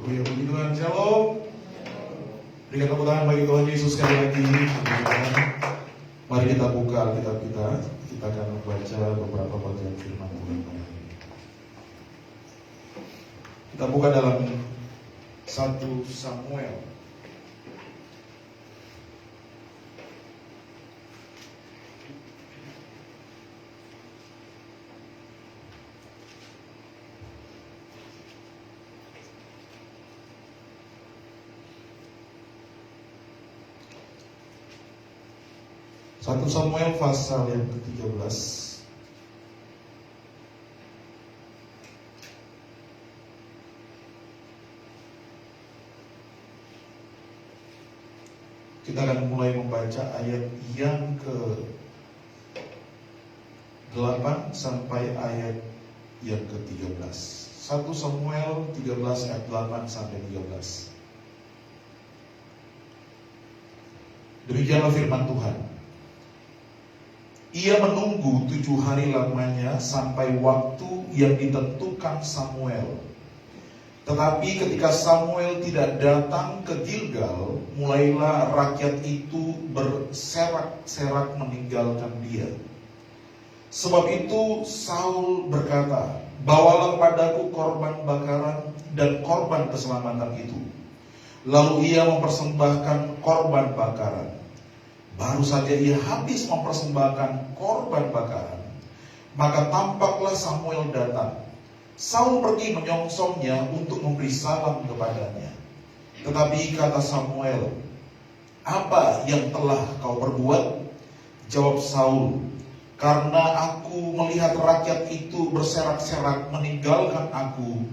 Haleluya, puji Tuhan, shalom. Berikan tepuk tangan bagi Tuhan Yesus sekali lagi. Mari kita buka Alkitab kita. Kita akan membaca beberapa bagian firman Tuhan. Kita buka dalam 1 Samuel. Satu Samuel pasal yang ke-13. Kita akan mulai membaca ayat yang ke-8 sampai ayat yang ke-13. 1 Samuel 13 ayat 8 sampai 13. Demikianlah firman Tuhan. Ia menunggu 7 hari lamanya sampai waktu yang ditentukan Samuel. Tetapi ketika Samuel tidak datang ke Gilgal, mulailah rakyat itu berserak-serak meninggalkan dia. Sebab itu Saul berkata, "Bawalah padaku korban bakaran dan korban keselamatan itu." Lalu ia mempersembahkan korban bakaran. Baru saja ia habis mempersembahkan korban bakaran, maka tampaklah Samuel datang. Saul pergi menyongsongnya untuk memberi salam kepadanya. Tetapi kata Samuel, "Apa yang telah kau perbuat?" Jawab Saul, "Karena aku melihat rakyat itu berserak-serak meninggalkan aku,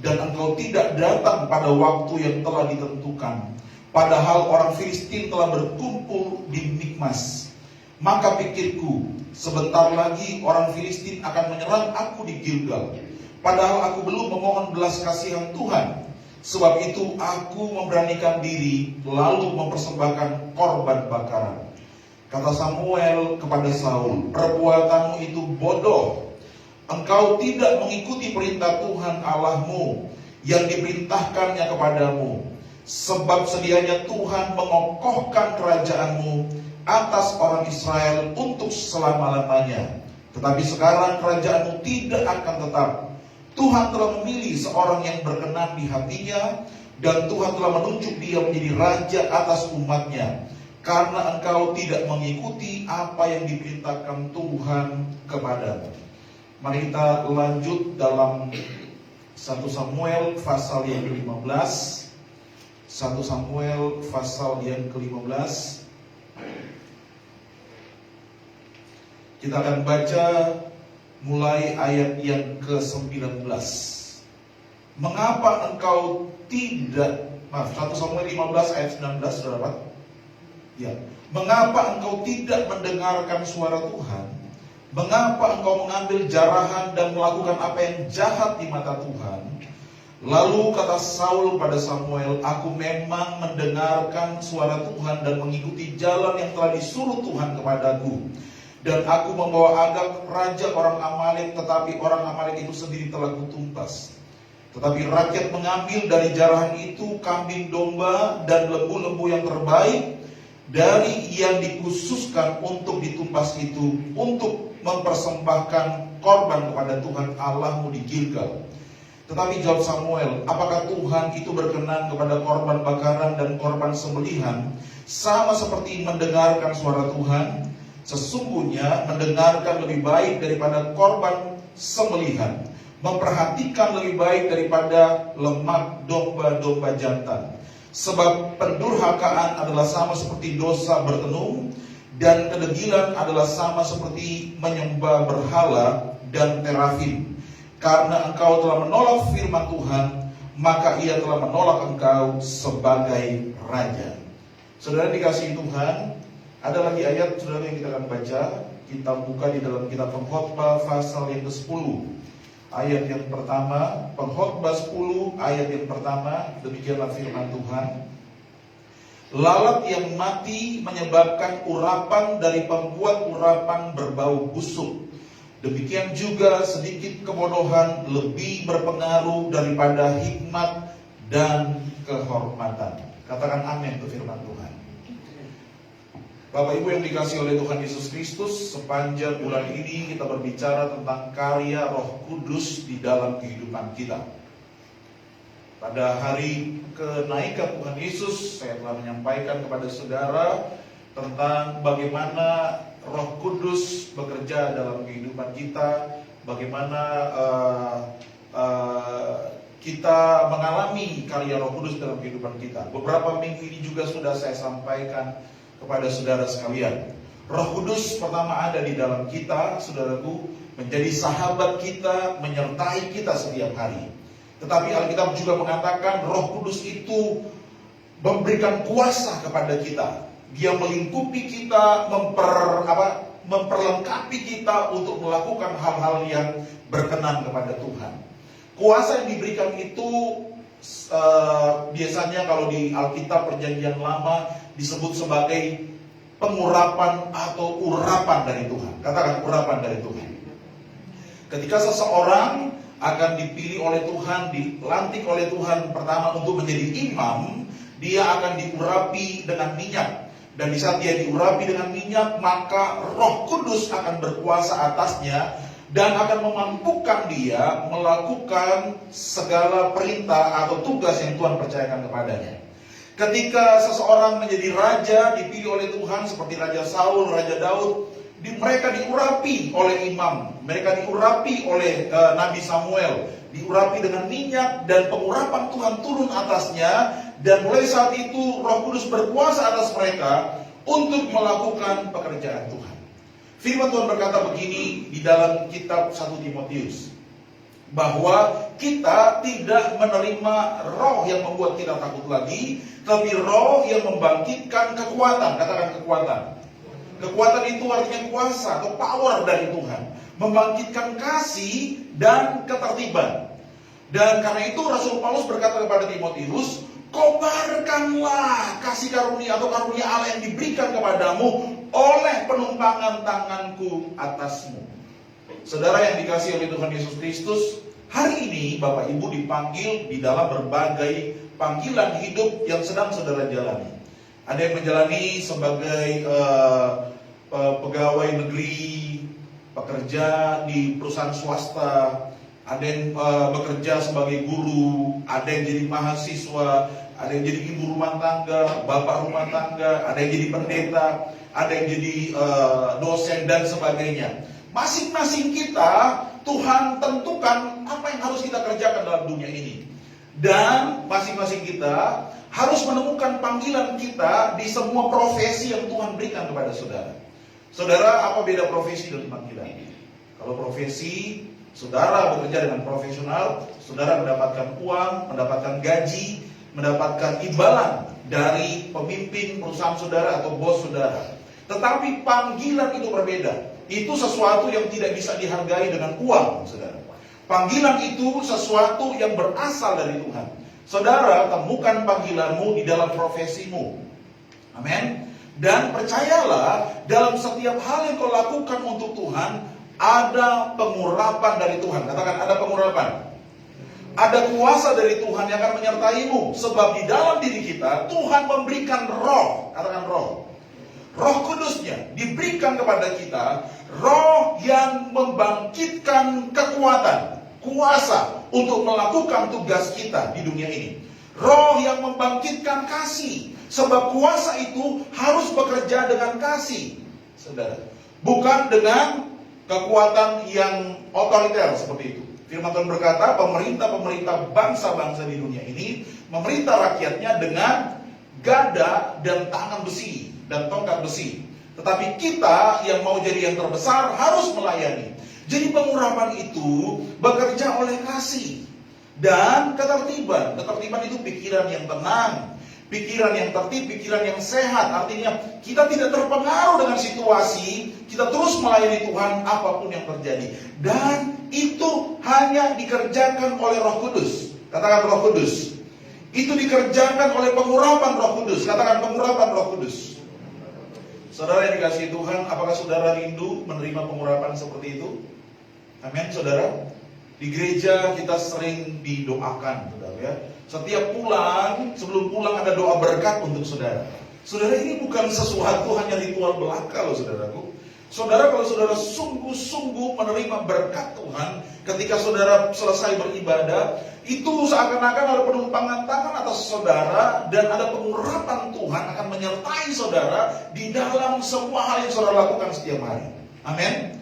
dan engkau tidak datang pada waktu yang telah ditentukan. Padahal orang Filistin telah berkumpul di Mikmas. Maka pikirku, sebentar lagi orang Filistin akan menyerang aku di Gilgal. Padahal aku belum memohon belas kasihan Tuhan. Sebab itu aku memberanikan diri lalu mempersembahkan korban bakaran." Kata Samuel kepada Saul, "Perbuatanmu itu bodoh. Engkau tidak mengikuti perintah Tuhan Allahmu yang diperintahkannya kepadamu. Sebab sedianya Tuhan mengokohkan kerajaanmu atas orang Israel untuk selama-lamanya. Tetapi sekarang kerajaanmu tidak akan tetap. Tuhan telah memilih seorang yang berkenan di hatinya, dan Tuhan telah menunjuk dia menjadi raja atas umatnya, karena engkau tidak mengikuti apa yang diperintahkan Tuhan kepadamu." Mari kita lanjut dalam 1 Samuel pasal yang ke-15. 1 Samuel pasal yang ke-15. Kita akan baca mulai ayat yang ke-19. Mengapa engkau tidak 1 Samuel 15 ayat 19, sudah dapat? Ya. Mengapa engkau tidak mendengarkan suara Tuhan? Mengapa engkau mengambil jarahan dan melakukan apa yang jahat di mata Tuhan? Lalu kata Saul pada Samuel, "Aku memang mendengarkan suara Tuhan dan mengikuti jalan yang telah disuruh Tuhan kepadaku. Dan aku membawa Agag raja orang Amalek, tetapi orang Amalek itu sendiri telah kutumpas. Tetapi rakyat mengambil dari jarahan itu kambing domba dan lembu-lembu yang terbaik dari yang dikhususkan untuk ditumpas itu, untuk mempersembahkan korban kepada Tuhan Allahmu di Gilgal." Tetapi jawab Samuel, "Apakah Tuhan itu berkenan kepada korban bakaran dan korban sembelihan sama seperti mendengarkan suara Tuhan? Sesungguhnya mendengarkan lebih baik daripada korban sembelihan, memperhatikan lebih baik daripada lemak domba-domba jantan. Sebab pendurhakaan adalah sama seperti dosa bertenung, dan kedegilan adalah sama seperti menyembah berhala dan terafim. Karena engkau telah menolak firman Tuhan, maka ia telah menolak engkau sebagai raja." Saudara dikasihi Tuhan, ada lagi ayat saudara yang kita akan baca. Kita buka di dalam kitab Pengkhotbah pasal yang ke-10. Ayat yang pertama, Pengkhotbah 10 ayat yang pertama, demikianlah firman Tuhan. "Lalat yang mati menyebabkan urapan dari pembuat urapan berbau busuk. Demikian juga sedikit kebodohan lebih berpengaruh daripada hikmat dan kehormatan. Katakan amin untuk firman Tuhan. Bapak Ibu yang dikasihi oleh Tuhan Yesus Kristus, sepanjang bulan ini kita berbicara tentang karya Roh Kudus di dalam kehidupan kita. Pada hari kenaikan Tuhan Yesus, saya telah menyampaikan kepada saudara tentang bagaimana Roh Kudus bekerja dalam kehidupan kita, bagaimana kita mengalami karya Roh Kudus dalam kehidupan kita. Beberapa minggu ini juga sudah saya sampaikan kepada saudara sekalian. Roh Kudus pertama ada di dalam kita, saudaraku, menjadi sahabat kita, menyertai kita setiap hari. Tetapi Alkitab juga mengatakan Roh Kudus itu memberikan kuasa kepada kita. Dia melingkupi kita, memperlengkapi kita untuk melakukan hal-hal yang berkenan kepada Tuhan. Kuasa yang diberikan itu biasanya kalau di Alkitab Perjanjian Lama disebut sebagai pengurapan atau urapan dari Tuhan. Katakan urapan dari Tuhan. Ketika seseorang akan dipilih oleh Tuhan, dilantik oleh Tuhan pertama untuk menjadi imam, dia akan diurapi dengan minyak. Dan di saat dia diurapi dengan minyak, maka Roh Kudus akan berkuasa atasnya dan akan memampukan dia melakukan segala perintah atau tugas yang Tuhan percayakan kepadanya. Ketika seseorang menjadi raja, dipilih oleh Tuhan seperti Raja Saul, Raja Daud, mereka diurapi oleh imam, mereka diurapi oleh Nabi Samuel, diurapi dengan minyak dan pengurapan Tuhan turun atasnya, dan mulai saat itu Roh Kudus berkuasa atas mereka untuk melakukan pekerjaan Tuhan. Firman Tuhan berkata begini di dalam kitab 1 Timotius, bahwa kita tidak menerima roh yang membuat kita takut lagi, tapi roh yang membangkitkan kekuatan. Katakan kekuatan. Kekuatan itu artinya kuasa atau power dari Tuhan, membangkitkan kasih dan ketertiban. Dan karena itu Rasul Paulus berkata kepada Timotius, kobarkanlah kasih karunia atau karunia Allah yang diberikan kepadamu oleh penumpangan tanganku atasmu. Saudara yang dikasihi oleh Tuhan Yesus Kristus, hari ini Bapak Ibu dipanggil di dalam berbagai panggilan hidup yang sedang saudara jalani. Ada yang menjalani sebagai pegawai negeri, pekerja di perusahaan swasta, ada yang bekerja sebagai guru, ada yang jadi mahasiswa, ada yang jadi ibu rumah tangga, bapak rumah tangga, ada yang jadi pendeta, ada yang jadi dosen dan sebagainya. Masing-masing kita, Tuhan tentukan apa yang harus kita kerjakan dalam dunia ini. Dan masing-masing kita harus menemukan panggilan kita di semua profesi yang Tuhan berikan kepada saudara. Saudara, apa beda profesi dan panggilan? Kalau profesi, saudara bekerja dengan profesional, saudara mendapatkan uang, mendapatkan gaji, mendapatkan imbalan dari pemimpin perusahaan saudara atau bos saudara. Tetapi panggilan itu berbeda. Itu sesuatu yang tidak bisa dihargai dengan uang, saudara. Panggilan itu sesuatu yang berasal dari Tuhan. Saudara, temukan panggilanmu di dalam profesimu. Amin. Dan percayalah, dalam setiap hal yang kau lakukan untuk Tuhan, ada pengurapan dari Tuhan. Katakan, ada pengurapan. Ada kuasa dari Tuhan yang akan menyertaimu. Sebab di dalam diri kita, Tuhan memberikan roh. Katakan roh. Roh Kudusnya diberikan kepada kita, roh yang membangkitkan kekuatan, kuasa untuk melakukan tugas kita di dunia ini. Roh yang membangkitkan kasih, sebab kuasa itu harus bekerja dengan kasih, saudara. Bukan dengan kekuatan yang otoriter seperti itu. Firman Tuhan berkata, pemerintah-pemerintah bangsa-bangsa di dunia ini memerintah rakyatnya dengan gada dan tangan besi dan tongkat besi. Tetapi kita yang mau jadi yang terbesar harus melayani. Jadi pengurapan itu bekerja oleh kasih dan ketertiban. Ketertiban itu pikiran yang tenang, pikiran yang tertib, pikiran yang sehat. Artinya kita tidak terpengaruh dengan situasi, kita terus melayani Tuhan apapun yang terjadi. Dan itu hanya dikerjakan oleh Roh Kudus. Katakan Roh Kudus. Itu dikerjakan oleh pengurapan Roh Kudus. Katakan pengurapan Roh Kudus. Saudara yang dikasihi Tuhan, apakah saudara rindu menerima pengurapan seperti itu? Amin, saudara. Di gereja kita sering didoakan, saudara ya. Setiap pulang, sebelum pulang ada doa berkat untuk saudara. Saudara, ini bukan sesuatu hanya ritual belaka loh saudaraku. Saudara, kalau saudara sungguh-sungguh menerima berkat Tuhan ketika saudara selesai beribadah, itu seakan-akan ada penumpangan tangan atas saudara dan ada pengurapan Tuhan akan menyertai saudara di dalam semua hal yang saudara lakukan setiap hari. Amin.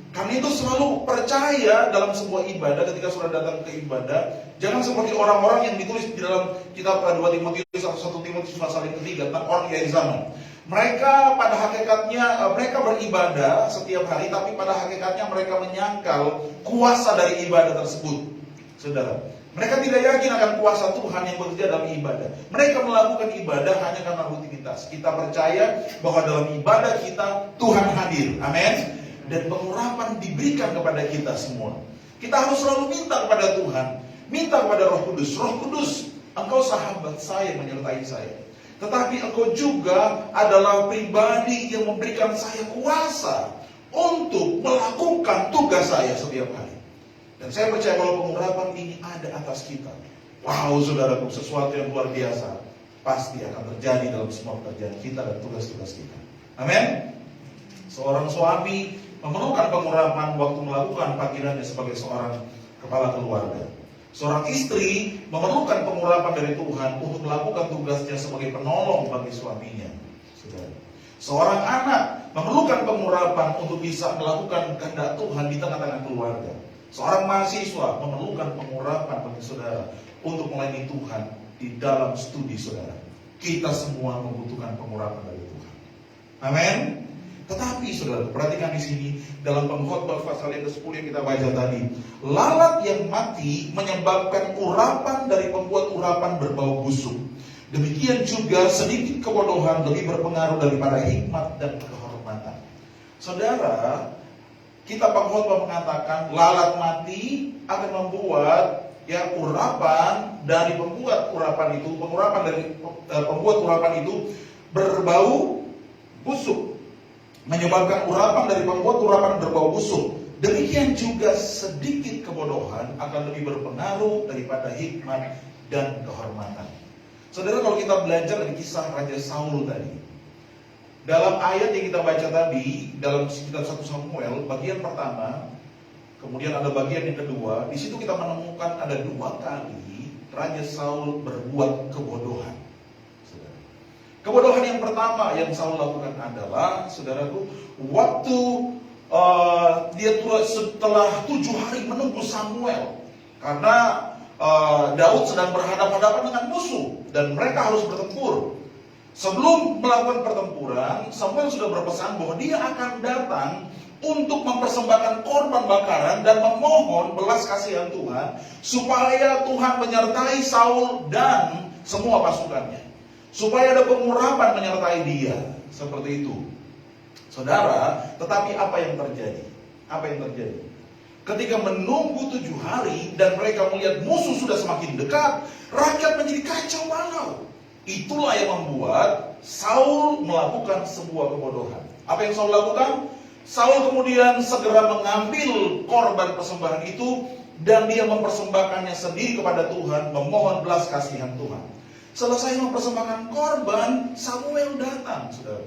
Karena itu selalu percaya dalam sebuah ibadah. Ketika saudara datang ke ibadah, jangan seperti orang-orang yang ditulis di dalam kitab 2 Timotius 1 Timotius pasal yang ketiga tentang orang akhir zaman. Mereka pada hakikatnya mereka beribadah setiap hari, tapi pada hakikatnya mereka menyangkal kuasa dari ibadah tersebut. Saudara, mereka tidak yakin akan kuasa Tuhan yang bekerja dalam ibadah. Mereka melakukan ibadah hanya karena rutinitas. Kita percaya bahwa dalam ibadah kita Tuhan hadir. Amin. Dan pengurapan diberikan kepada kita semua. Kita harus selalu minta kepada Tuhan, minta kepada Roh Kudus. Roh Kudus, Engkau sahabat saya menyertai saya. Tetapi Engkau juga adalah pribadi yang memberikan saya kuasa untuk melakukan tugas saya setiap hari. Dan saya percaya kalau pengurapan ini ada atas kita, wow saudaraku, sesuatu yang luar biasa pasti akan terjadi dalam semua pekerjaan kita dan tugas-tugas kita. Amin. Seorang suami memerlukan pengurapan waktu melakukan panggilannya sebagai seorang kepala keluarga. Seorang istri memerlukan pengurapan dari Tuhan untuk melakukan tugasnya sebagai penolong bagi suaminya. Seorang anak memerlukan pengurapan untuk bisa melakukan kehendak Tuhan di tengah-tengah keluarga. Seorang mahasiswa memerlukan pengurapan bagi saudara untuk melayani Tuhan di dalam studi saudara. Kita semua membutuhkan pengurapan dari Tuhan. Amin. Tetapi saudara, perhatikan di sini dalam Pengkhotbah pasal yang ke-10 yang kita baca tadi, lalat yang mati menyebabkan urapan dari pembuat urapan berbau busuk. Demikian juga sedikit kebodohan lebih berpengaruh daripada hikmat dan kehormatan. Saudara, kitab Pengkhotbah mengatakan lalat mati akan membuat urapan dari pembuat urapan itu, pengurapan dari pembuat urapan itu berbau busuk. Menyebabkan urapan dari pembuat urapan berbau busuk. Demikian juga sedikit kebodohan akan lebih berpengaruh daripada hikmat dan kehormatan. Saudara, kalau kita belajar dari kisah Raja Saul tadi, dalam ayat yang kita baca tadi, dalam kitab 1 Samuel, bagian pertama, kemudian ada bagian yang kedua, di situ kita menemukan ada 2 kali Raja Saul berbuat kebodohan. Kebodohan yang pertama yang Saul lakukan adalah, saudaraku, waktu dia setelah 7 hari menunggu Samuel, karena Daud sedang berhadapan-hadapan dengan musuh dan mereka harus bertempur. Sebelum melakukan pertempuran, Samuel sudah berpesan bahwa dia akan datang untuk mempersembahkan korban bakaran dan memohon belas kasihan Tuhan supaya Tuhan menyertai Saul dan semua pasukannya. Supaya ada pengurapan menyertai dia. Seperti itu. Saudara, tetapi apa yang terjadi? Apa yang terjadi? Ketika menunggu 7 hari dan mereka melihat musuh sudah semakin dekat, rakyat menjadi kacau balau. Itulah yang membuat Saul melakukan sebuah kebodohan. Apa yang Saul lakukan? Saul kemudian segera mengambil korban persembahan itu dan dia mempersembahkannya sendiri kepada Tuhan, memohon belas kasihan Tuhan. Selesai mempersembahkan korban, Samuel datang, saudara.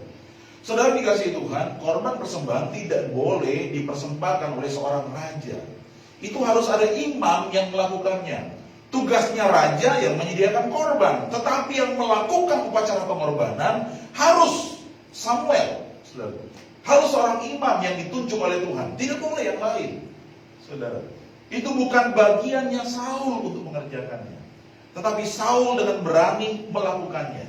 Saudara dikasihi Tuhan, korban persembahan tidak boleh dipersembahkan oleh seorang raja. Itu harus ada imam yang melakukannya. Tugasnya raja yang menyediakan korban, tetapi yang melakukan upacara pengorbanan harus Samuel, saudara. Harus seorang imam yang ditunjuk oleh Tuhan, tidak boleh yang lain, saudara. Itu bukan bagiannya Saul untuk mengerjakannya. Tetapi Saul dengan berani melakukannya.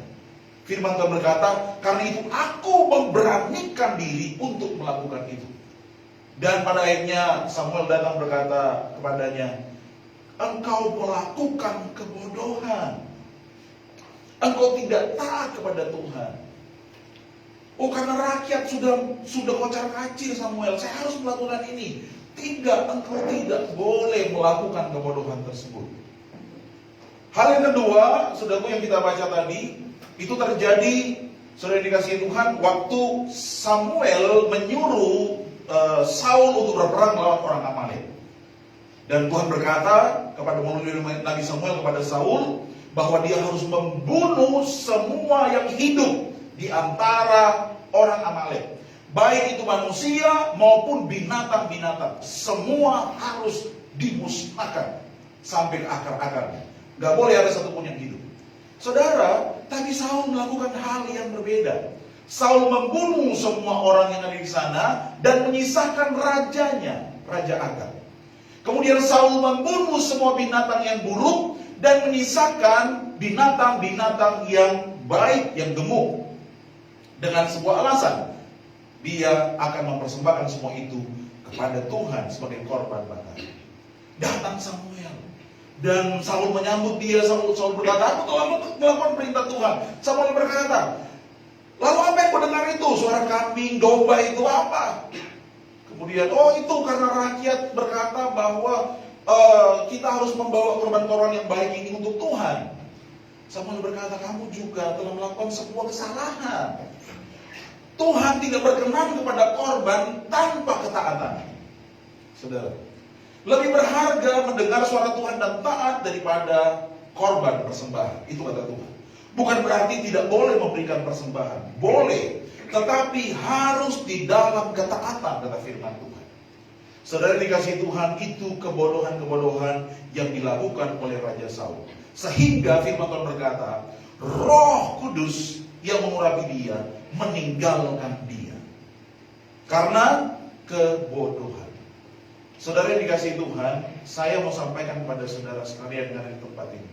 Firman Tuhan berkata, karena itu aku memberanikan diri untuk melakukan itu. Dan pada akhirnya Samuel datang berkata kepadanya, engkau melakukan kebodohan. Engkau tidak taat kepada Tuhan. Oh, karena rakyat sudah kocar-kacir Samuel, saya harus melakukan ini. Tidak, engkau tidak boleh melakukan kebodohan tersebut. Hal yang kedua, saudaraku, yang kita baca tadi, itu terjadi, saudara dikasihi Tuhan, waktu Samuel menyuruh Saul untuk berperang melawan orang Amalek. Dan Tuhan berkata kepada melalui Nabi Samuel kepada Saul bahwa dia harus membunuh semua yang hidup di antara orang Amalek. Baik itu manusia maupun binatang-binatang. Semua harus dimusnahkan sampai ke akar-akarnya. Gak boleh ada satupun yang hidup. Saudara, tapi Saul melakukan hal yang berbeda. Saul membunuh semua orang yang ada di sana dan menyisakan rajanya, Raja Agag. Kemudian Saul membunuh semua binatang yang buruk dan menyisakan binatang-binatang yang baik, yang gemuk. Dengan sebuah alasan, dia akan mempersembahkan semua itu kepada Tuhan sebagai korban bakar. Datang Samuel dan Saul menyambut dia. Saul berkata, "Aku telah melakukan perintah Tuhan." Samuel berkata, "Lalu apa yang kau dengar itu? Suara kambing, domba itu apa?" Kemudian, itu karena rakyat berkata bahwa kita harus membawa korban-korban yang baik ini untuk Tuhan. Samuel berkata, "Kamu juga telah melakukan sebuah kesalahan. Tuhan tidak berkenan kepada korban tanpa ketaatan." Saudara, lebih berharga mendengar suara Tuhan dan taat daripada korban persembahan. Itu kata Tuhan. Bukan berarti tidak boleh memberikan persembahan. Boleh. Tetapi harus di dalam ketaatan, kata firman Tuhan. Saudara dikasih Tuhan, itu kebodohan-kebodohan yang dilakukan oleh Raja Saul. Sehingga firman Tuhan berkata, Roh Kudus yang mengurapi dia meninggalkan dia. Karena kebodohan. Saudara yang dikasih Tuhan, saya mau sampaikan kepada saudara sekalian yang ada di tempat ini.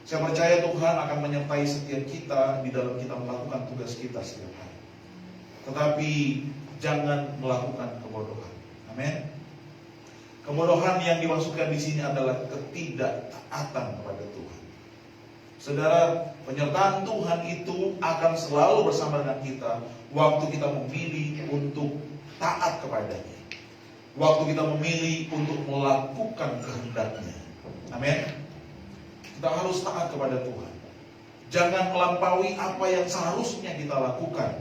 Saya percaya Tuhan akan menyertai setiap kita di dalam kita melakukan tugas kita setiap hari. Tetapi jangan melakukan kebodohan. Amin. Kebodohan yang dimaksudkan di sini adalah ketidaktaatan kepada Tuhan. Saudara, penyertaan Tuhan itu akan selalu bersama dengan kita waktu kita memilih untuk taat kepadanya. Waktu kita memilih untuk melakukan kehendak-Nya. Amin. Kita harus taat kepada Tuhan. Jangan melampaui apa yang seharusnya kita lakukan.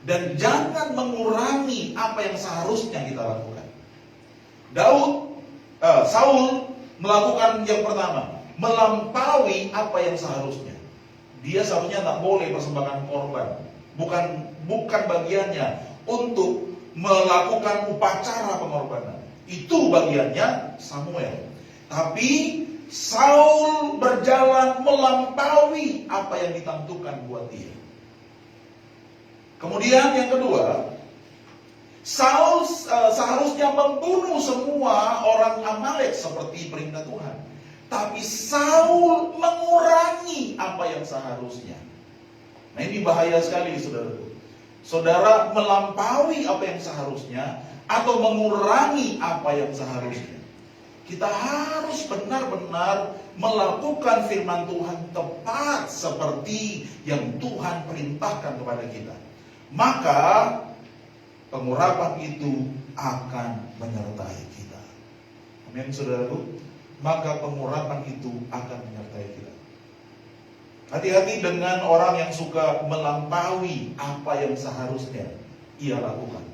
Dan jangan mengurangi apa yang seharusnya kita lakukan. Saul melakukan yang pertama, melampaui apa yang seharusnya. Dia seharusnya tak boleh persembahkan korban. Bukan bagiannya untuk melakukan upacara pengorbanan. Itu bagiannya Samuel. Tapi Saul berjalan melampaui apa yang ditentukan buat dia. Kemudian yang kedua, Saul seharusnya membunuh semua orang Amalek seperti perintah Tuhan. Tapi Saul mengurangi apa yang seharusnya. Nah, ini bahaya sekali, saudara. Saudara melampaui apa yang seharusnya atau mengurangi apa yang seharusnya. Kita harus benar-benar melakukan firman Tuhan tepat seperti yang Tuhan perintahkan kepada kita. Maka pengurapan itu akan menyertai kita. Amin, saudaraku. Maka pengurapan itu akan menyertai kita. Hati-hati dengan orang yang suka melampaui apa yang seharusnya ia lakukan.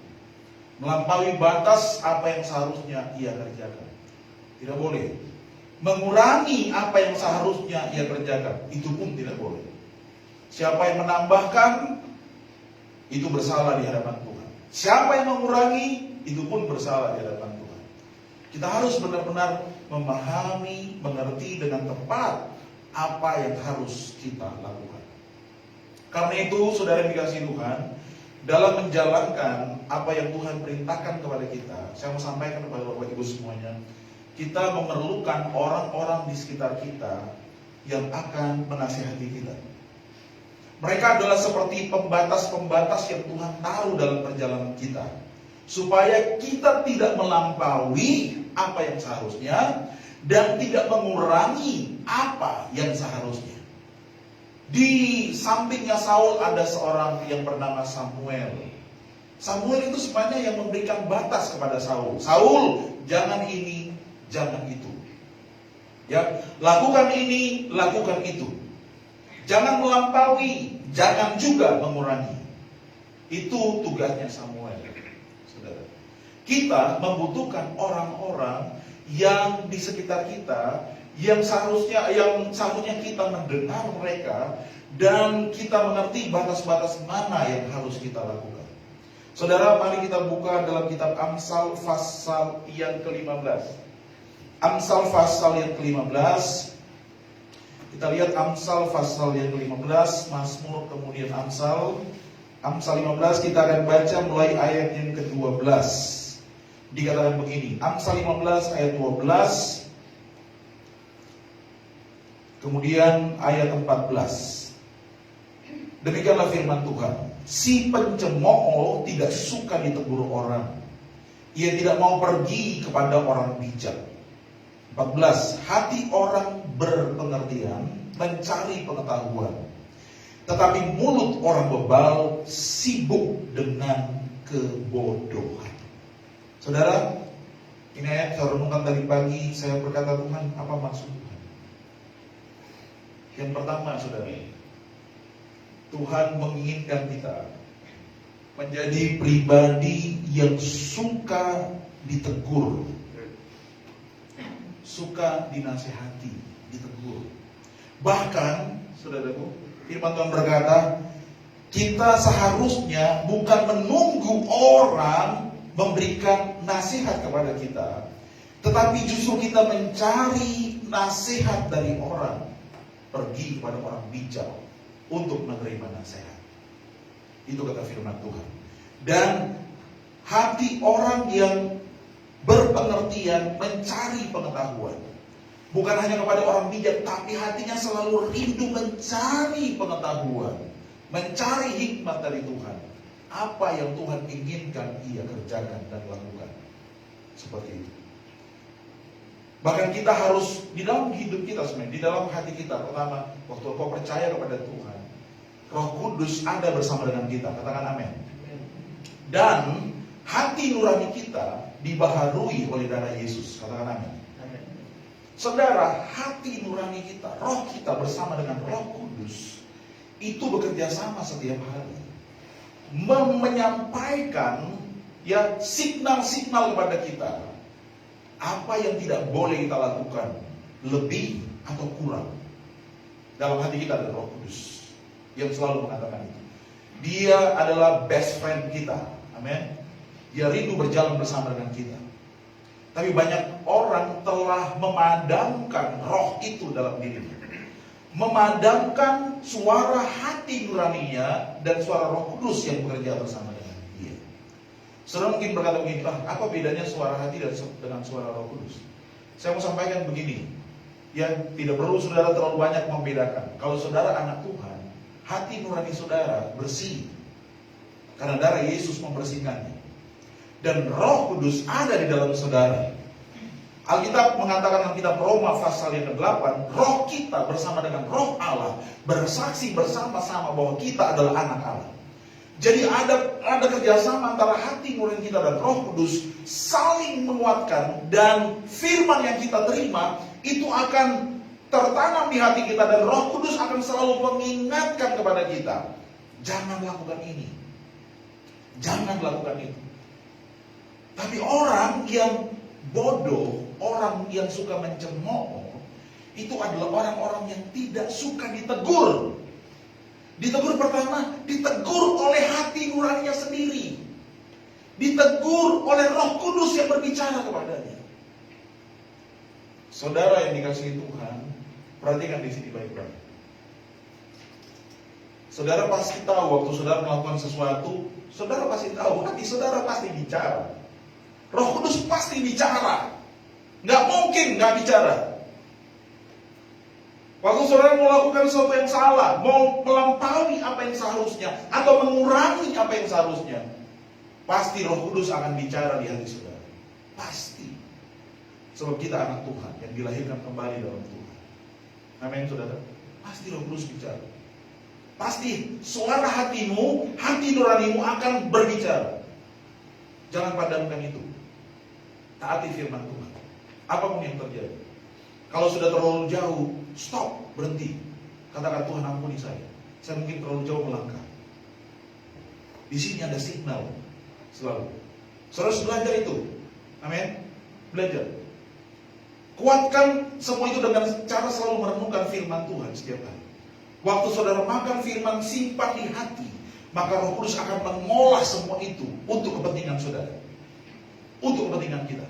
Melampaui batas apa yang seharusnya ia kerjakan. Tidak boleh. Mengurangi apa yang seharusnya ia kerjakan, itu pun tidak boleh. Siapa yang menambahkan, itu bersalah di hadapan Tuhan. Siapa yang mengurangi, itu pun bersalah di hadapan Tuhan. Kita harus benar-benar memahami, mengerti dengan tepat apa yang harus kita lakukan. Karena itu, saudara yang dikasihi Tuhan, dalam menjalankan apa yang Tuhan perintahkan kepada kita, saya mau sampaikan kepada Bapak Ibu semuanya, kita memerlukan orang-orang di sekitar kita yang akan menasihati kita. Mereka adalah seperti pembatas-pembatas yang Tuhan taruh dalam perjalanan kita, supaya kita tidak melampaui apa yang seharusnya dan tidak mengurangi apa yang seharusnya. Di sampingnya Saul ada seorang yang bernama Samuel. Samuel itu sebenarnya yang memberikan batas kepada Saul. Saul, jangan ini, jangan itu. Ya, lakukan ini, lakukan itu. Jangan melampaui, jangan juga mengurangi. Itu tugasnya Samuel. Saudara. Kita membutuhkan orang-orang yang di sekitar kita, yang seharusnya kita mendengar mereka dan kita mengerti batas-batas mana yang harus kita lakukan. Saudara, mari kita buka dalam kitab Amsal pasal yang ke-15. Amsal pasal yang ke-15. Kita lihat Amsal pasal yang ke-15, Mazmur kemudian Amsal. Amsal 15 kita akan baca mulai ayat yang ke-12. Dikatakan begini, Amsal 15 ayat 12, kemudian ayat 14. Demikianlah firman Tuhan. Si pencemooh tidak suka ditegur orang. Ia tidak mau pergi kepada orang bijak. 14. Hati orang berpengertian mencari pengetahuan, tetapi mulut orang bebal sibuk dengan kebodohan. Saudara, ini ayat saya renungkan tadi pagi. Saya berkata, Tuhan, apa maksud Tuhan? Yang pertama, saudara, Tuhan menginginkan kita menjadi pribadi yang suka ditegur, suka dinasehati, ditegur. Bahkan, saudaraku, firman Tuhan berkata, kita seharusnya bukan menunggu orang memberikan nasihat kepada kita, tetapi justru kita mencari nasihat dari orang. Pergi kepada orang bijak untuk menerima nasihat. Itu kata firman Tuhan. Dan hati orang yang berpengertian mencari pengetahuan, bukan hanya kepada orang bijak, tapi hatinya selalu rindu mencari pengetahuan, mencari hikmat dari Tuhan. Apa yang Tuhan inginkan ia kerjakan dan lakukan. Seperti itu. Bahkan kita harus di dalam hidup kita sebenarnya, di dalam hati kita, pertama, waktu kau percaya kepada Tuhan, Roh Kudus ada bersama dengan kita. Katakan amin. Dan hati nurani kita dibaharui oleh darah Yesus. Katakan amin. Saudara, hati nurani kita, roh kita bersama dengan Roh Kudus itu bekerja sama setiap hari, menyampaikan ya signal-signal kepada kita apa yang tidak boleh kita lakukan, lebih atau kurang. Dalam hati kita ada Roh Kudus yang selalu mengatakan itu. Dia adalah best friend kita. Amin. Dia rindu berjalan bersama dengan kita. Tapi banyak orang telah memadamkan roh itu dalam dirinya, memadamkan suara hati nuraninya dan suara Roh Kudus yang bekerja bersama dengan dia. Saudara mungkin berkata begini, apa bedanya suara hati dengan suara Roh Kudus? Saya mau sampaikan begini, ya tidak perlu saudara terlalu banyak membedakan. Kalau saudara anak Tuhan, hati nurani saudara bersih karena darah Yesus membersihkannya, dan Roh Kudus ada di dalam saudara. Alkitab mengatakan dalam kitab Roma pasal yang ke-8, roh kita bersama dengan roh Allah bersaksi bersama-sama bahwa kita adalah anak Allah. Jadi ada kerjasama antara hati nurani kita dan Roh Kudus saling menguatkan, dan firman yang kita terima itu akan tertanam di hati kita, dan Roh Kudus akan selalu mengingatkan kepada kita, jangan lakukan ini, jangan lakukan itu. Tapi orang yang bodoh, orang yang suka mencemooh, itu adalah orang-orang yang tidak suka ditegur. Ditegur pertama, ditegur oleh hati nuraninya sendiri, ditegur oleh Roh Kudus yang berbicara kepadanya. Saudara yang dikasihi Tuhan, perhatikan di sini baik-baik. Saudara pasti tahu waktu saudara melakukan sesuatu, saudara pasti tahu, hati saudara pasti bicara. Roh Kudus pasti bicara. Nggak mungkin nggak bicara. Waktu saudara mau lakukan sesuatu yang salah, mau melampaui apa yang seharusnya, atau mengurangi apa yang seharusnya, pasti Roh Kudus akan bicara di hati saudara. Pasti. Sebab kita anak Tuhan yang dilahirkan kembali dalam Tuhan. Amin, saudara. Pasti Roh Kudus bicara. Pasti suara hatimu, hati nuranimu akan berbicara. Jangan padamkan itu. Taati firman Tuhan. Apapun yang terjadi. Kalau sudah terlalu jauh, stop, berhenti. Katakan, Tuhan ampuni saya. Saya mungkin terlalu jauh melangkah. Di sini ada signal selalu. Saudara harus belajar itu. Amin. Belajar. Kuatkan semua itu dengan cara selalu merenungkan firman Tuhan setiap hari. Waktu saudara makan firman, simpan di hati, maka Roh Kudus akan mengolah semua itu untuk kepentingan saudara, untuk kepentingan kita.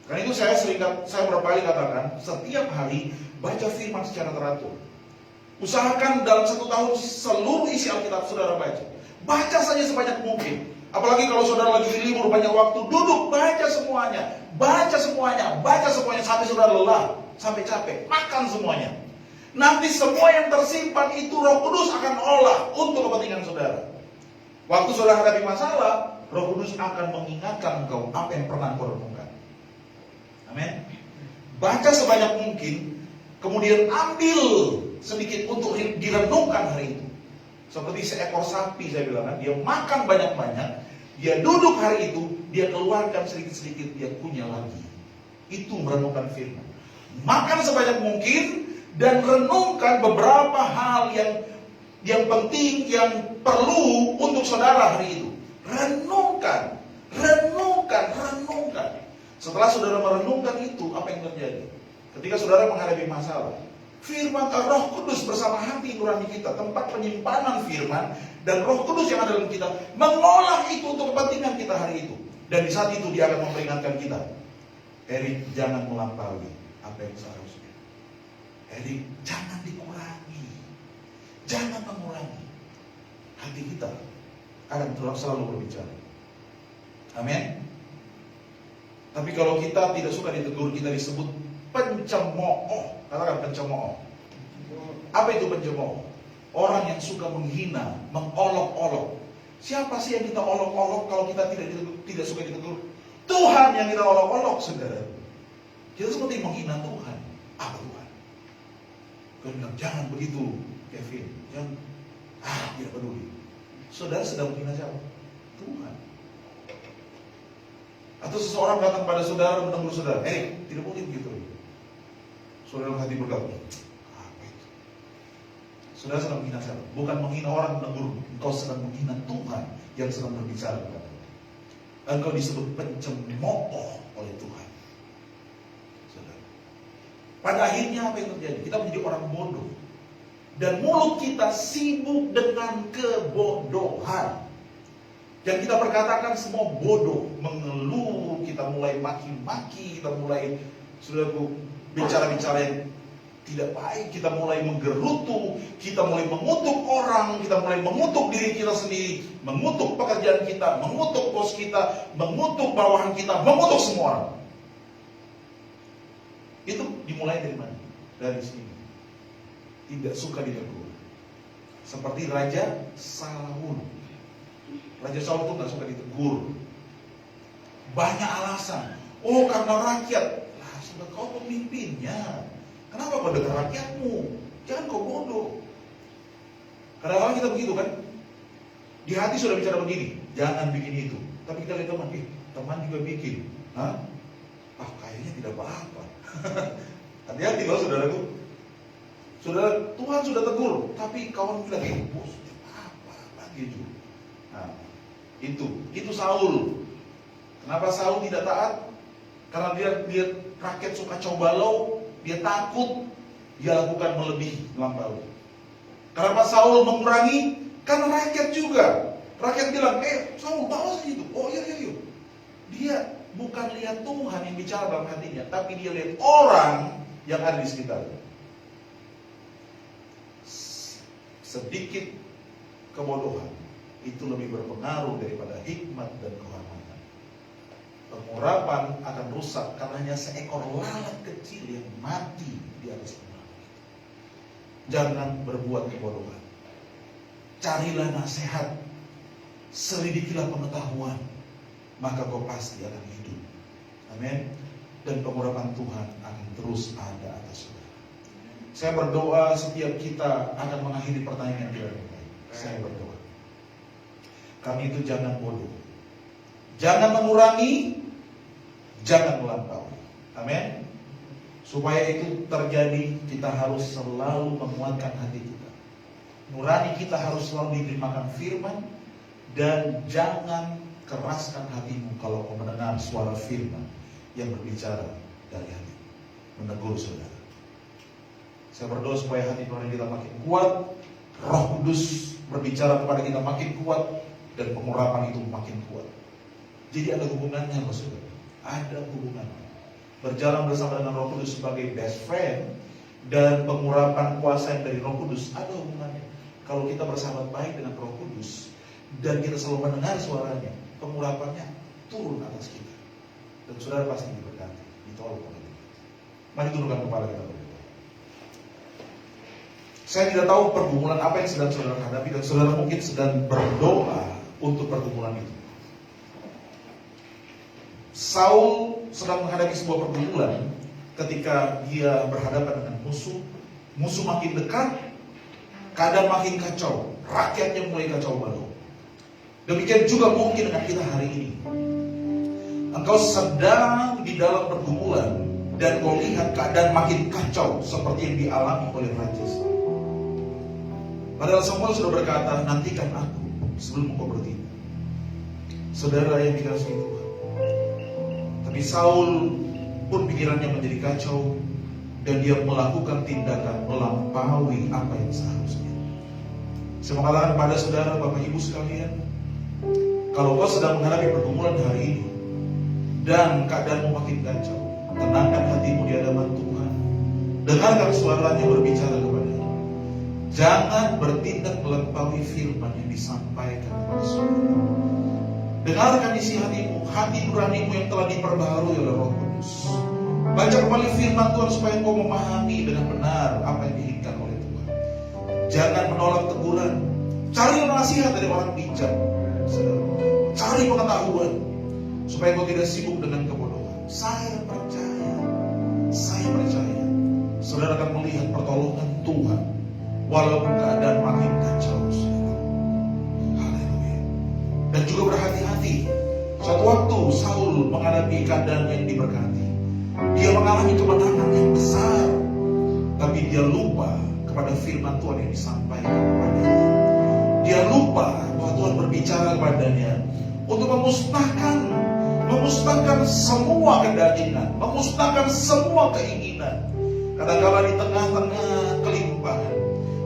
Karena itu saya berapa kali katakan, setiap hari baca firman secara teratur. Usahakan dalam 1 tahun seluruh isi Alkitab saudara baca. Baca saja sebanyak mungkin. Apalagi kalau saudara lagi libur banyak waktu, duduk baca semuanya. Baca semuanya sampai saudara lelah, sampai capek, makan semuanya. Nanti semua yang tersimpan itu Roh Kudus akan olah untuk kepentingan saudara. Waktu saudara hadapi masalah, Roh Kudus akan mengingatkan engkau apa yang pernah kau renungkan. Amin. Baca sebanyak mungkin, kemudian ambil sedikit untuk direnungkan hari itu. Seperti seekor sapi saya bilang kan, dia makan banyak-banyak, dia duduk hari itu, dia keluarkan sedikit-sedikit, dia kunyah lagi. Itu merenungkan firman. Makan sebanyak mungkin dan renungkan beberapa hal yang penting, yang perlu untuk saudara hari itu. Renungkan. Setelah saudara merenungkan itu, apa yang terjadi? Ketika saudara menghadapi masalah, firman Roh Kudus bersama hati nurani kita, tempat penyimpanan firman, dan Roh Kudus yang ada dalam kita mengolah itu untuk kepentingan kita hari itu. Dan di saat itu dia akan memperingatkan kita, Erik, jangan melampaui apa yang seharusnya. Erik, jangan dikurangi, jangan mengurangi. Hati kita akan selalu berbicara. Amin. Tapi kalau kita tidak suka ditegur, kita disebut pencemooh. Katakan pencemooh. Apa itu pencemooh? Orang yang suka menghina, mengolok-olok. Siapa sih yang kita olok-olok kalau kita tidak suka ditegur? Tuhan yang kita olok-olok, saudara. Kita seperti menghina Tuhan. Apa Tuhan? Kau bilang, jangan begitu, Kevin. Jangan, tidak peduli. Saudara sedang menghina siapa? Tuhan. Atau seseorang datang pada saudara, menegur saudara, tidak boleh begitu. Saudara hati berkata, apa itu? Saudara sedang menghina siapa? Bukan menghina orang menegur, engkau sedang menghina Tuhan yang sedang berbicara kepada engkau. Engkau disebut pencemooh oleh Tuhan. Saudara. Pada akhirnya apa yang terjadi? Kita menjadi orang bodoh. Dan mulut kita sibuk dengan kebodohan. Yang kita perkatakan semua bodoh, mengeluh, kita mulai maki-maki, kita mulai bicara-bicara yang tidak baik, kita mulai menggerutu, kita mulai mengutuk orang, kita mulai mengutuk diri kita sendiri, mengutuk pekerjaan kita, mengutuk bos kita, mengutuk bawahan kita, mengutuk semua orang. Itu dimulai dari mana? Dari sini. Tidak suka ditegur. Seperti Raja Saul. Raja Saul itu gak suka ditegur. Banyak alasan. Oh, karena rakyat. Lah, sudah kau pemimpinnya. Kenapa kau dengar rakyatmu? Jangan kau bodoh. Kadang-kadang kita begitu kan. Di hati sudah bicara begini, jangan bikin itu. Tapi kita lihat teman, teman juga bikin. Kayaknya tidak apa-apa. Hati-hati loh saudaraku. Saudara, Tuhan sudah tegur, tapi kawan bilang, bos, apa lagi itu? Nah, itu Saul. Kenapa Saul tidak taat? Karena dia lihat rakyat suka cobalau, dia takut, dia lakukan melebihi, melampaui. Kenapa Saul mengurangi? Karena rakyat juga. Rakyat bilang, Saul bawa saja itu. Oh iya. Dia bukan lihat Tuhan yang bicara dalam hatinya, tapi dia lihat orang yang ada di sekitarnya. Sedikit kebodohan itu lebih berpengaruh daripada hikmat dan kehormatan. Pengurapan akan rusak karena hanya seekor lalat kecil yang mati di atas pengurapan itu. Jangan berbuat kebodohan. Carilah nasihat, selidikilah pengetahuan, maka kau pasti akan hidup. Amin. Dan pengurapan Tuhan akan terus ada atas saudara. Saya berdoa setiap kita akan mengakhiri pertanyaan kita dengan baik. Saya berdoa. Kami itu jangan bodoh. Jangan mengurangi, jangan melampaui. Amin. Supaya itu terjadi, kita harus selalu menguatkan hati kita. Nurani kita harus selalu diberikan firman. Dan jangan keraskan hatimu kalau kau mendengar suara firman yang berbicara dari hati. Menegur saudara. Saya berdoa supaya hati nurani kita makin kuat, Roh Kudus berbicara kepada kita makin kuat, dan pengurapan itu makin kuat. Jadi ada hubungannya, saudara. Ada hubungannya. Berjalan bersama dengan Roh Kudus sebagai best friend dan pengurapan kuasa yang dari Roh Kudus ada hubungannya. Kalau kita bersahabat baik dengan Roh Kudus dan kita selalu mendengar suaranya, pengurapannya turun atas kita. Dan saudara pasti diberkati, ditolong oleh Tuhan. Mari tundukkan kepala kita berdoa. Saya tidak tahu pergumulan apa yang sedang saudara hadapi, dan saudara mungkin sedang berdoa untuk pergumulan itu. Saul sedang menghadapi sebuah pergumulan ketika dia berhadapan dengan musuh. Musuh makin dekat, keadaan makin kacau, rakyatnya mulai kacau balau. Demikian juga mungkin dengan kita hari ini. Engkau sedang di dalam pergumulan dan kau lihat keadaan makin kacau seperti yang dialami oleh Raja Saul. Padahal Samuel sudah berkata, nantikan aku sebelum engkau bertindak. Saudara yang dikasihi Tuhan, tapi Saul pun pikirannya menjadi kacau dan dia melakukan tindakan melampaui apa yang seharusnya. Saya mengatakan pada saudara, Bapak Ibu sekalian, kalau kau sedang menghadapi pergumulan hari ini dan keadaanmu makin kacau, tenangkan hatimu di hadapan Tuhan. Dengarkan suaranya berbicara kepada-Mu. Jangan bertindak melampaui firman yang disampaikan kepada saudara. Dengarkan isi hatimu, hati nuranimu yang telah diperbaharui oleh Roh Kudus. Baca kembali firman Tuhan supaya kau memahami dengan benar apa yang diinginkan oleh Tuhan. Jangan menolak teguran. Cari nasihat dari orang bijak. Cari pengetahuan supaya kau tidak sibuk dengan kebodohan. Saya percaya, saudara akan melihat pertolongan Tuhan walaupun keadaan makin kacau. Dan juga berhati-hati. Suatu waktu Saul menghadapi keadaan yang diberkati. Dia mengalami kemenangan yang besar, tapi dia lupa kepada firman Tuhan yang disampaikan kepadanya. Dia lupa bahwa Tuhan berbicara kepadanya untuk memusnahkan semua kedagingan, memusnahkan semua keinginan. Kadang-kala di tengah-tengah kelimpahan,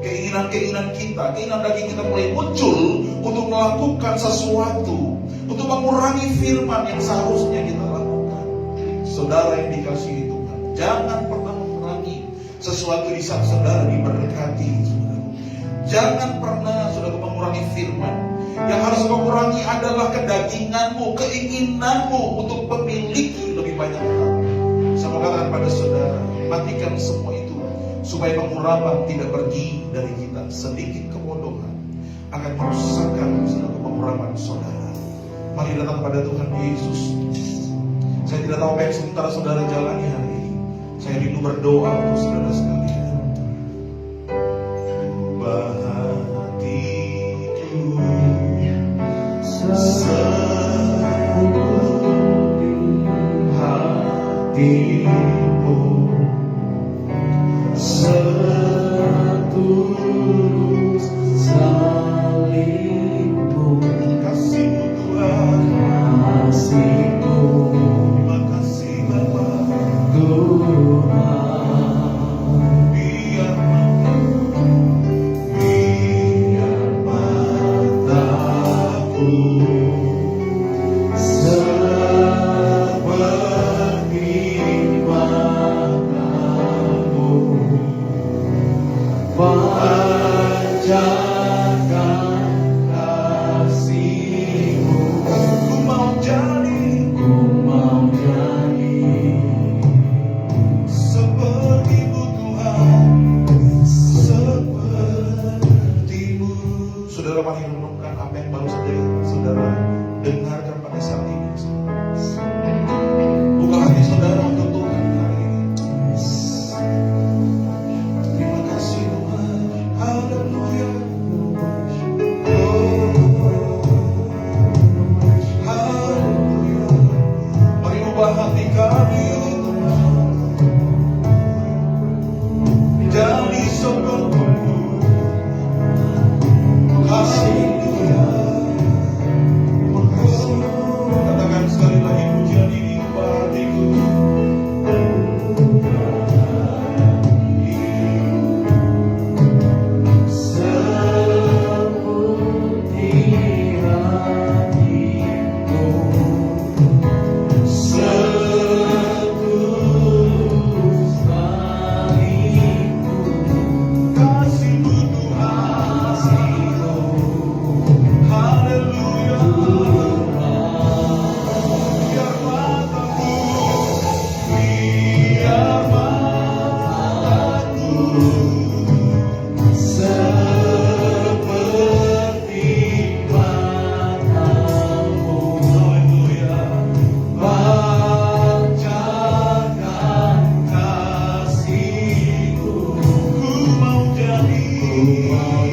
keinginan kita, keinginan daging kita mulai muncul untuk melakukan sesuatu, untuk mengurangi firman yang seharusnya kita lakukan. Saudara yang dikasihi Tuhan, jangan pernah mengurangi sesuatu di saat saudara diberkati. Jangan pernah saudara mengurangi firman. Yang harus kau kurangi adalah kedaginganmu, keinginanmu untuk memiliki lebih banyak hal. Saya mengatakan pada saudara, matikan semua itu supaya pengurapan tidak pergi dari kita. Sedikit kebodohan akan merusakkan pengurapan saudara. Mari datang pada Tuhan Yesus. Saya tidak tahu apa yang sementara saudara jalani hari ini. Saya rindu berdoa untuk saudara sekalian. Ubah hatiku seperti hatimu, setulus salibmu. Kasih-Mu Tuhan, kasih-Mu. Terima kasih Bapa. Tuhan, biar mataku seperti matamu, panjangkan kasih-Mu. Ku mau jadi seperti-Mu Tuhan, seperti-Mu. Saudara mari renungkan apa yang baru saja saudara dengarkan pada saat ini. Buka hati saudara untuk Tuhan hari ini. Terima kasih Tuhan. Haleluya.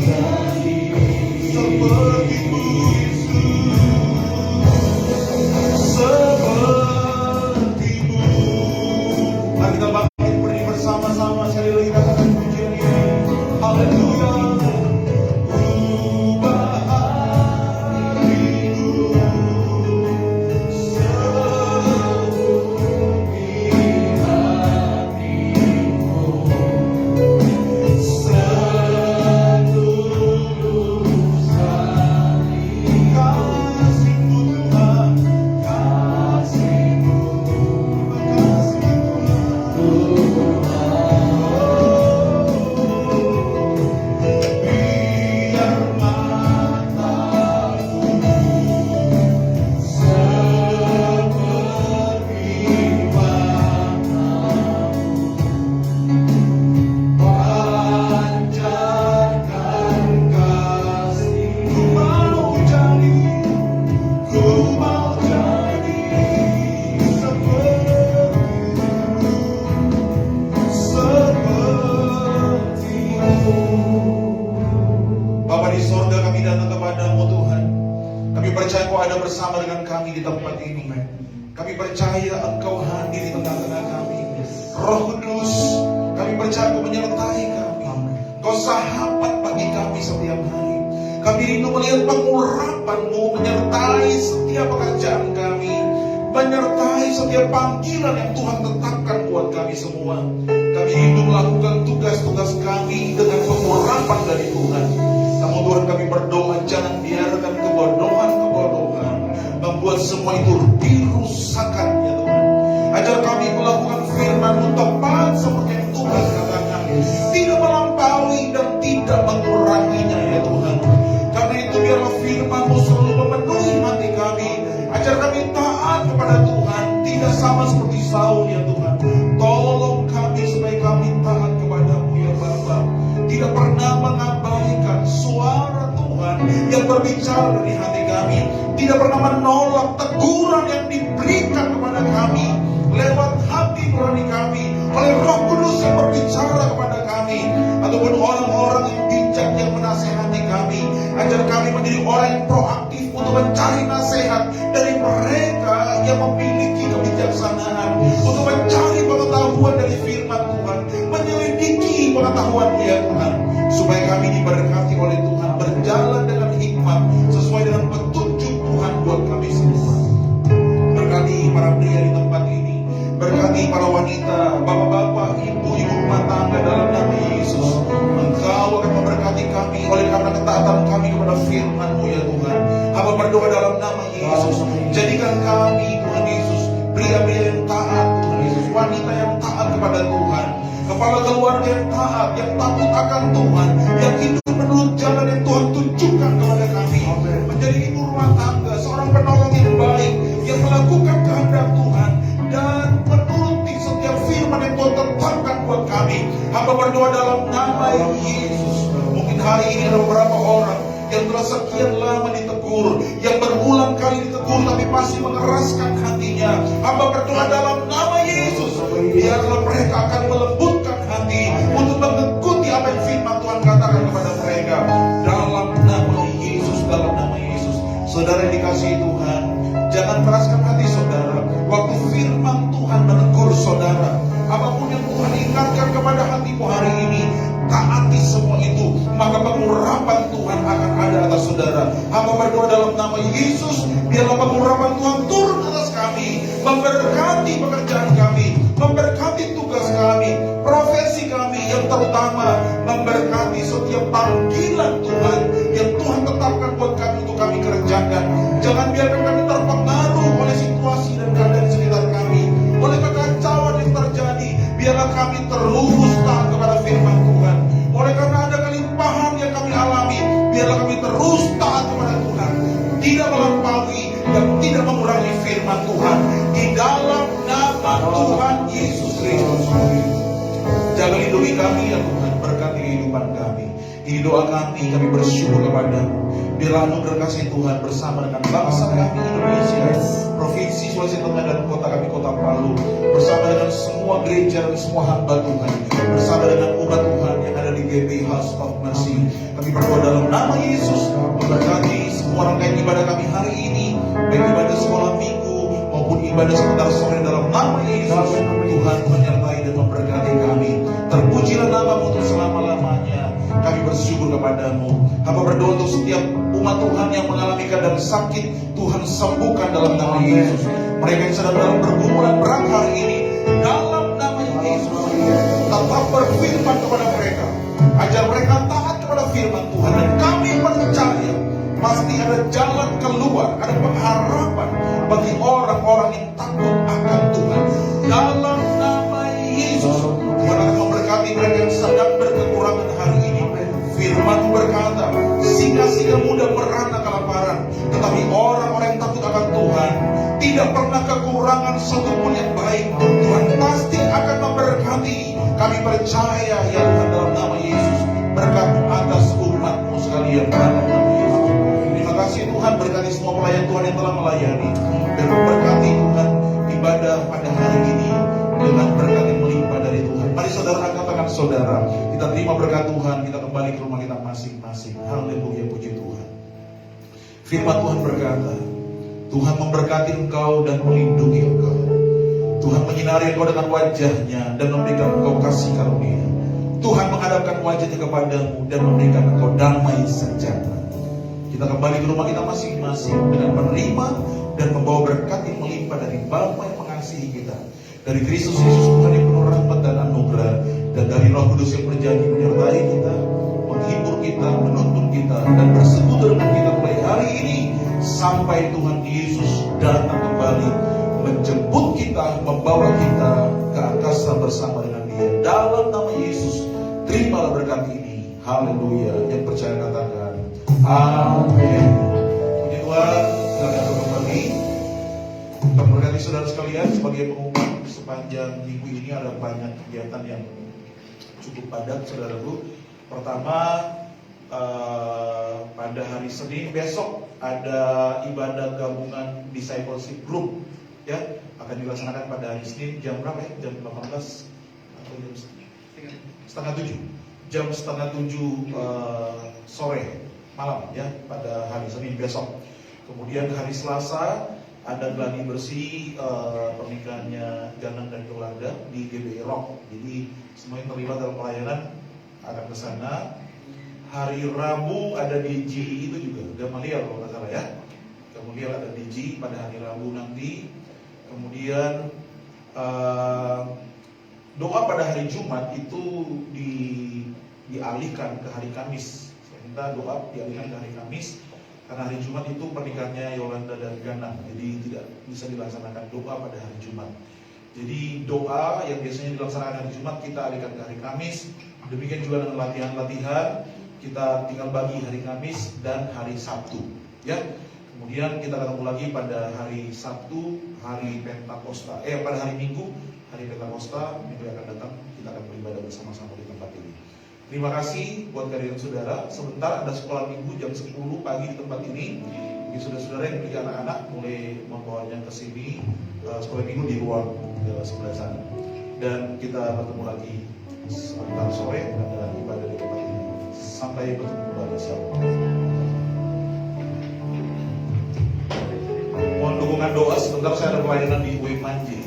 seperti-Mu Yesus, seperti-Mu. Mari kita bangkit berdiri bersama-sama sekali lagi katakan pujian ini. Haleluya. Bersama dengan kami di tempat ini. Kami percaya Engkau hadir di tengah-tengah kami. Roh Kudus, kami percaya Engkau menyertai kami. Engkau sahabat bagi kami setiap hari. Kami rindu melihat pengurapan-Mu menyertai setiap pekerjaan kami, menyertai setiap panggilan yang Tuhan tetapkan buat kami semua. Kami rindu melakukan tugas-tugas kami dengan pengurapan dari Tuhan. Namun Tuhan, kami berdoa, jangan biarkan kebodohan-kebodohan membuat semua itu dirusakkan, ya Tuhan. Ajar kami melakukan firman-Mu tepat seperti yang Tuhan katakan, tidak melampaui dan tidak menguranginya, ya Tuhan. Karena itu biarlah firman-Mu selalu memenuhi hati kami. Ajar kami taat kepada Tuhan, tidak sama seperti Saul, ya Tuhan. Tolong kami supaya kami taat kepada-Mu, ya Bapa. Tidak pernah mengabaikan suara Tuhan yang berbicara dari hati kami. Tidak pernah menolak teguran yang diberikan kepada kami lewat hati nurani kami, oleh Roh Kudus yang berbicara kepada kami, ataupun orang-orang yang bijak yang menasehati kami. Ajar kami menjadi orang yang proaktif untuk mencari nasihat dari mereka yang memiliki kebijaksanaan, untuk mencari pengetahuan dari firman Tuhan, menyelidiki pengetahuan ya Tuhan, supaya kami diberkati oleh Tuhan, berjalan dengan hikmat sesuai dengan petunjuk Tuhan buat kami semua. Berkati para pria di tempat ini, berkati para wanita, bapak-bapak, ibu-ibu rumah tangga dalam nama Yesus. Engkau akan memberkati kami oleh karena ketaatan kami kepada firman-Mu ya Tuhan. Hamba berdoa dalam nama Yesus, jadikan kami Tuhan Yesus pria-pria yang taat Tuhan Yesus, wanita yang taat kepada Tuhan, kepala keluarga yang taat, yang takut akan Tuhan, yang hidup menurut jalan yang Tuhan tunjukkan kepada kami, menjadi ibu rumah tangga, seorang penolong yang baik, yang melakukan kehendak Tuhan dan menuruti setiap firman yang Tuhan tetapkan buat kami. Hamba berdoa dalam nama Yesus. Mungkin hari ini ada beberapa orang yang telah sekian lama ditegur, yang berulang kali ditegur tapi masih mengeraskan hatinya. Hamba berdoa dalam nama Yesus, biarlah mereka akan melembutkan hati untuk mengikuti apa yang firman Tuhan katakan kepada mereka. Dalam nama Yesus, dalam nama Yesus. Saudara yang dikasihi Tuhan, jangan keraskan hati saudara. Waktu firman Tuhan menegur saudara, apapun yang Tuhan ingatkan kepada hatimu hari ini, taati semua itu, maka pengurapan Tuhan akan ada atas saudara. Hamba berdoa dalam nama Yesus, biarlah pengurapan Tuhan turun atas kami, memberkati pekerjaan kami, memberkati tugas kami, profesi kami, yang terutama memberkati setiap panggilan Tuhan yang Tuhan tetapkan buat kami untuk kami kerjakan. Jangan biarkan kami terpengaruh oleh situasi dan keadaan sekitar kami, oleh kekacauan yang terjadi. Biarlah kami terus taat kepada firman Tuhan. Oleh karena ada kelimpahan yang kami alami, biarlah kami terus taat kepada Tuhan, tidak melampaui dan tidak mengurangi firman Tuhan. Di dalam nama Tuhan Yesus Kristus, jaga lindungi kami ya Tuhan, berkati kehidupan kami. Ini doa kami bersyukur kepadamu. Biarlah anugerah kasih Tuhan bersama dengan bangsa kami Indonesia, Provinsi Sulawesi Tengah dan kota kami Kota Palu, bersama dengan semua gereja dan semua hamba Tuhan, bersama dengan umat Tuhan yang ada di GBI House of Mercy. Kami berdoa dalam nama Yesus, memberkati semua rangkaian ibadah kami hari ini, baik ibadah sekolah minggu maupun ibadah sebentar sore dalam nama Yesus. Tuhan menyertai dan memberkati kami. Terpujilah nama-Mu untuk selama-lamanya. Kami bersyukur kepadamu. Hamba berdoa untuk setiap umat Tuhan yang mengalami keadaan sakit, Tuhan sembuhkan dalam nama Yesus. Mereka yang sedang dalam pergumulan berat hari ini, dalam nama Yesus, tetap berfirman kepada mereka, ajar mereka taat kepada firman Tuhan. Dan kami percaya pasti ada jalan keluar, ada pengharapan bagi orang-orang yang takut akan Tuhan. Dalam nama Yesus, Tuhan akan memberkati mereka yang sedang berkekurangan hari ini. Firman berkata, singa-singa muda merana kelaparan, tetapi orang-orang yang takut akan Tuhan tidak pernah kekurangan satupun yang baik. Tuhan pasti akan memberkati. Kami percaya ya Tuhan dalam nama Yesus, berkat-Mu atas umat-Mu sekalian dalam nama Yesus. Terima kasih Tuhan, berkati semua pelayan Tuhan yang telah melayani. Dan berkati Tuhan ibadah pada hari ini dengan berkat yang melimpah dari Tuhan. Mari saudara angkat tangan saudara, kita terima berkat Tuhan, kita kembali ke rumah kita masing-masing. Haleluya, puji Tuhan. Firman Tuhan berkata, Tuhan memberkati engkau dan melindungi engkau. Tuhan menyinari engkau dengan wajah-Nya dan memberikan engkau kasih karunia. Tuhan menghadapkan wajah-Nya kepadamu dan memberikan engkau damai sejahtera. Kita kembali ke rumah kita masing-masing dengan menerima dan membawa berkat yang melimpah dari Bapa yang mengasihi kita, dari Kristus Yesus Tuhan yang penuh rahmat dan anugerah, dan dari Roh Kudus yang berjanji menyertai kita, menghibur kita, menuntun kita, dan bersekutu dengan kita mulai hari ini sampai Tuhan Yesus datang kembali menjemput kita, membawa kita ke angkasa bersama dengan Dia. Dalam nama Yesus, terimalah berkat ini. Haleluya. Yang percaya katakan amin. Puji Tuhan. Silakan kembali. Berkati saudara sekalian, sebagai pengumuman, sepanjang minggu ini ada banyak kegiatan yang cukup padat, saudaraku. Pertama, pada hari Senin besok ada ibadah gabungan discipleship group, ya, akan dilaksanakan pada hari Senin jam berapa ya? Jam 18 atau jam setengah 7? Jam setengah 7 sore malam, ya, pada hari Senin besok. Kemudian hari Selasa ada gladi bersih pernikahannya Ganang dan Yolanda di GBI Rock. Jadi semua yang terlibat dalam pelayanan akan ke sana. Hari Rabu ada DJ itu juga, Gamaliel kalau nggak salah ya. Gamaliel ada DJ pada hari Rabu nanti. Kemudian doa pada hari Jumat itu dialihkan ke hari Kamis. Saya minta doa dialihkan ke hari Kamis, karena hari Jumat itu pernikahannya Yolanda dan Ganang, jadi tidak bisa dilaksanakan doa pada hari Jumat. Jadi doa yang biasanya dilaksanakan hari Jumat kita alihkan ke hari Kamis. Demikian juga dengan latihan-latihan kita tinggal bagi hari Kamis dan hari Sabtu, ya. Kemudian kita ketemu lagi pada hari Sabtu, hari Pentakosta. Pada hari Minggu, hari Pentakosta, minggu yang akan datang kita akan beribadah bersama-sama di tempat ini. Terima kasih buat kalian saudara. Sebentar ada sekolah minggu jam 10 pagi di tempat ini. Bagi saudara-saudara yang memiliki anak-anak boleh membawanya ke sini. Sekolah minggu di ruang sebelah sana. Dan kita bertemu lagi sebentar sore ada ibadah di tempat ini. Sampai bertemu kembali. Shalom. Mohon dukungan doa. Sebentar saya ada pelayanan di Wemanje.